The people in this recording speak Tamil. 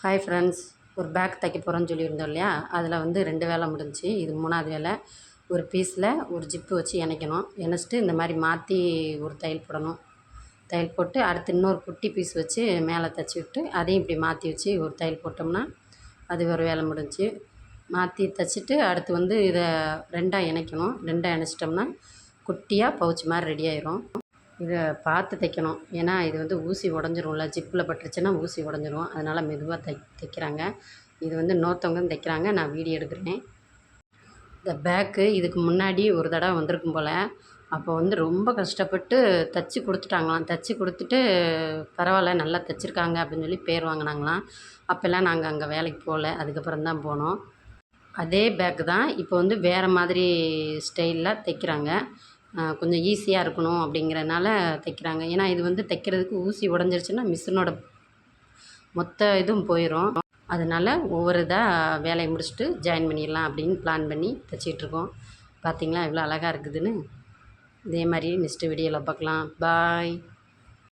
ஹாய் ஃப்ரெண்ட்ஸ், ஒரு பேக் தைக்க போகிறோன்னு சொல்லியிருந்தோம் இல்லையா? அதில் வந்து 2 வேலை முடிஞ்சுச்சு. இது 3வது வேலை. ஒரு பீஸில் ஒரு ஜிப்பு வச்சு இணைக்கணும். இணைச்சிட்டு இந்த மாதிரி மாற்றி ஒரு தையல் போடணும். தையல் போட்டு அடுத்து இன்னொரு குட்டி பீஸ் வச்சு மேலே தைச்சி விட்டு அதையும் இப்படி மாற்றி வச்சு ஒரு தையல் போட்டோம்னா அது ஒரு வேலை முடிஞ்சுச்சு. மாற்றி தைச்சிட்டு அடுத்து வந்து இதை 2ஆக இணைக்கணும். 2ஆக இணைச்சிட்டோம்னா குட்டியாக பவுச் மாதிரி ரெடி ஆயிரும். இதை பார்த்து தைக்கணும். ஏன்னா இது வந்து ஊசி உடஞ்சிரும்ல, ஜிப்பில் பட்டுருச்சுன்னா ஊசி உடஞ்சிரும். அதனால் மெதுவாக தைக்கிறாங்க. இது வந்து இன்னொருத்தவங்க தைக்கிறாங்க, நான் வீடியோ எடுக்கிறேன். இந்த பேக்கு இதுக்கு முன்னாடி ஒரு தடவை வந்திருக்கும் போல். அப்போ வந்து ரொம்ப கஷ்டப்பட்டு தைச்சி கொடுத்துட்டாங்களாம். தைச்சி கொடுத்துட்டு பரவாயில்ல நல்லா தைச்சிருக்காங்க அப்படின்னு சொல்லி பேர் வாங்கினாங்களாம். அப்போல்லாம் நாங்கள் அங்கே வேலைக்கு போகல, அதுக்கப்புறம் தான் போனோம். அதே பேக்கு தான் இப்போ வந்து வேறு மாதிரி ஸ்டைலில் தைக்கிறாங்க. கொஞ்சம் ஈஸியாக இருக்கணும் அப்படிங்கிறனால தைக்கிறாங்க. ஏன்னா இது வந்து தைக்கிறதுக்கு ஊசி உடஞ்சிருச்சுன்னா மிஷினோட மொத்த இதுவும் போயிடும். அதனால் ஒவ்வொரு இதாக வேலையை முடிச்சுட்டு ஜாயின் பண்ணிடலாம் அப்படின்னு பிளான் பண்ணி தைச்சிட்ருக்கோம். பார்த்திங்களா எவ்வளோ அழகாக இருக்குதுன்னு. இதே மாதிரி நெக்ஸ்ட்டு வீடியோவில் பார்க்கலாம். பாய்.